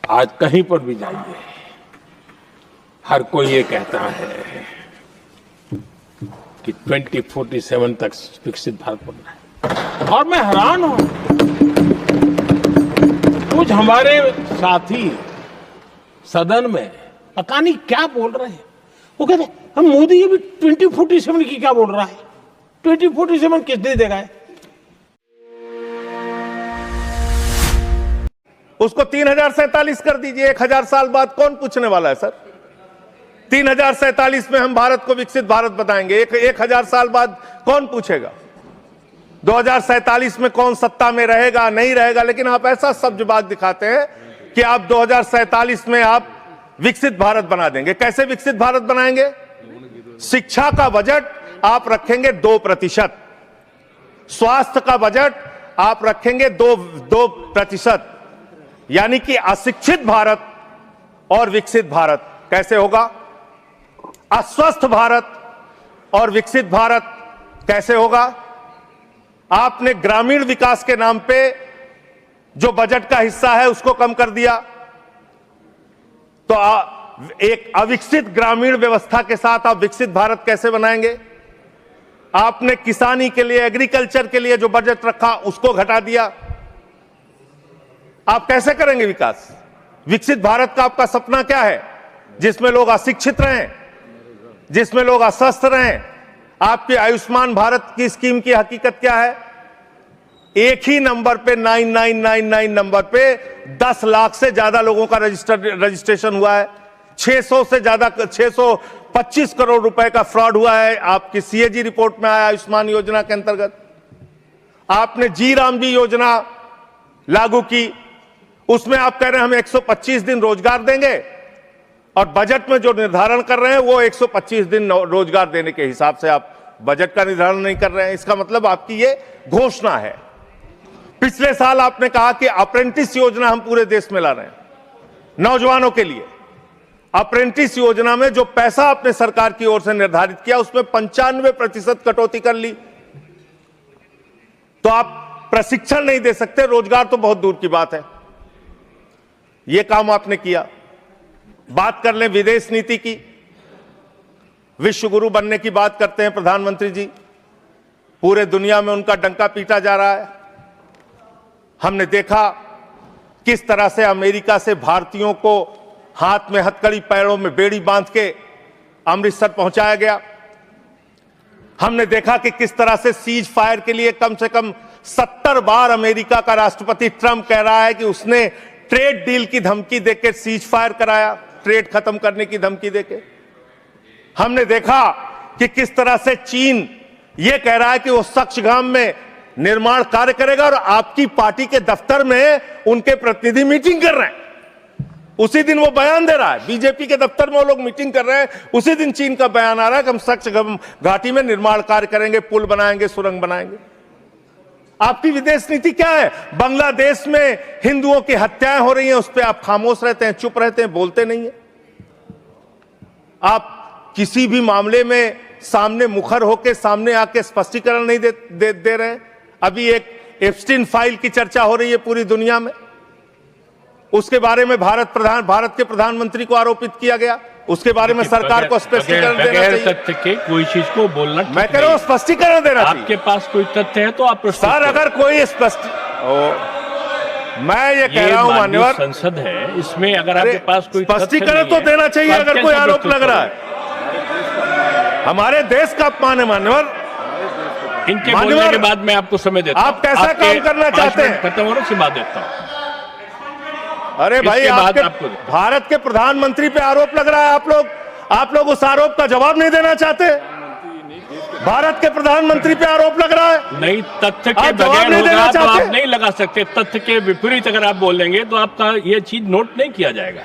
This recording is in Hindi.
आज कहीं पर भी जाइए, हर कोई ये कहता है कि 2047 तक विकसित भारत बनना है। और मैं हैरान हूं, कुछ हमारे साथी सदन में पता नहीं क्या बोल रहे हैं। वो कहते हैं हम मोदी ये भी 2047 की क्या बोल रहा है, 2047 किसने देगा है? उसको 3047 कर दीजिए। 1000 साल बाद कौन पूछने वाला है सर? 3047 में हम भारत को विकसित भारत बताएंगे। 1000 साल बाद कौन पूछेगा? 2047 में कौन सत्ता में रहेगा नहीं रहेगा, लेकिन आप ऐसा सब्जबाग दिखाते हैं कि आप 2047 में आप विकसित भारत बना देंगे। कैसे विकसित भारत बनाएंगे? शिक्षा का बजट आप रखेंगे 2%, स्वास्थ्य का बजट आप रखेंगे 2%, यानी कि अशिक्षित भारत और विकसित भारत कैसे होगा? अस्वस्थ भारत और विकसित भारत कैसे होगा? आपने ग्रामीण विकास के नाम पे जो बजट का हिस्सा है उसको कम कर दिया, तो एक अविकसित ग्रामीण व्यवस्था के साथ आप विकसित भारत कैसे बनाएंगे? आपने किसानी के लिए, एग्रीकल्चर के लिए जो बजट रखा उसको घटा दिया। आप कैसे करेंगे विकास? विकसित भारत का आपका सपना क्या है? जिसमें लोग अशिक्षित रहें, जिसमें लोग अस्वस्थ रहें। आपकी आयुष्मान भारत की स्कीम की हकीकत क्या है? एक ही नंबर पे 9999 नंबर पे 10 लाख से ज्यादा लोगों का रजिस्ट्रेशन हुआ है। 600 से ज्यादा 625 करोड़ रुपए का फ्रॉड हुआ है, आपकी सीएजी रिपोर्ट में आया आयुष्मान योजना के अंतर्गत। आपने जी राम जी योजना लागू की, उसमें आप कह रहे हैं हम 125 दिन रोजगार देंगे, और बजट में जो निर्धारण कर रहे हैं वो 125 दिन रोजगार देने के हिसाब से आप बजट का निर्धारण नहीं कर रहे हैं। इसका मतलब आपकी ये घोषणा है। पिछले साल आपने कहा कि अप्रेंटिस योजना हम पूरे देश में ला रहे हैं नौजवानों के लिए। अप्रेंटिस योजना में जो पैसा आपने सरकार की ओर से निर्धारित किया उसमें 95% कटौती कर ली। तो आप प्रशिक्षण नहीं दे सकते, रोजगार तो बहुत दूर की बात है। यह काम आपने किया। बात कर लें विदेश नीति की, विश्व गुरु बनने की बात करते हैं प्रधानमंत्री जी, पूरे दुनिया में उनका डंका पीटा जा रहा है। हमने देखा किस तरह से अमेरिका से भारतीयों को हाथ में हथकड़ी पैरों में बेड़ी बांध के अमृतसर पहुंचाया गया। हमने देखा कि किस तरह से सीज फायर के लिए कम से कम 70 बार अमेरिका का राष्ट्रपति ट्रंप कह रहा है कि उसने ट्रेड डील की धमकी देकर सीज फायर कराया, ट्रेड खत्म करने की धमकी देके। हमने देखा कि किस तरह से चीन यह कह रहा है कि वो सक्सगाम में निर्माण कार्य करेगा, और आपकी पार्टी के दफ्तर में उनके प्रतिनिधि मीटिंग कर रहे हैं। उसी दिन वो बयान दे रहा है, बीजेपी के दफ्तर में वो लोग मीटिंग कर रहे हैं, उसी दिन चीन का बयान आ रहा है कि हम सक्सगाम घाटी में निर्माण कार्य करेंगे, पुल बनाएंगे, सुरंग बनाएंगे। आपकी विदेश नीति क्या है? बांग्लादेश में हिंदुओं की हत्याएं हो रही हैं, उस पर आप खामोश रहते हैं, चुप रहते हैं, बोलते नहीं है। आप किसी भी मामले में सामने मुखर होकर सामने आके स्पष्टीकरण नहीं दे रहे हैं। अभी एक एप्स्टीन फाइल की चर्चा हो रही है पूरी दुनिया में, उसके बारे में भारत के प्रधानमंत्री को आरोपित किया गया, उसके बारे में सरकार को स्पष्टीकरण देना चाहिए। तथ्य के कोई चीज को बोलना, मैं कह रहा हूं स्पष्टीकरण देना चाहिए। आपके पास कोई तथ्य है तो आप सर, अगर कोई मैं ये कह रहा हूं मान्यवर, संसद है, इसमें अगर आपके पास कोई स्पष्टीकरण तो देना चाहिए। अगर कोई आरोप लग रहा है, हमारे देश का अपमान है मान्यवर। इनके बोलने के बाद मैं आपको समय देता हूं। आप कैसा काम करना चाहते हैं? खत्म होने से बाद देता हूं। अरे भाई, आपके भारत के प्रधानमंत्री पे आरोप लग रहा है, आप लोग उस आरोप का जवाब नहीं देना चाहते। भारत के प्रधानमंत्री पे आरोप लग रहा है, नहीं तथ्य के बगैर होगा तो आप नहीं लगा सकते। तथ्य के विपरीत अगर आप बोलेंगे तो आपका ये चीज नोट नहीं किया जाएगा।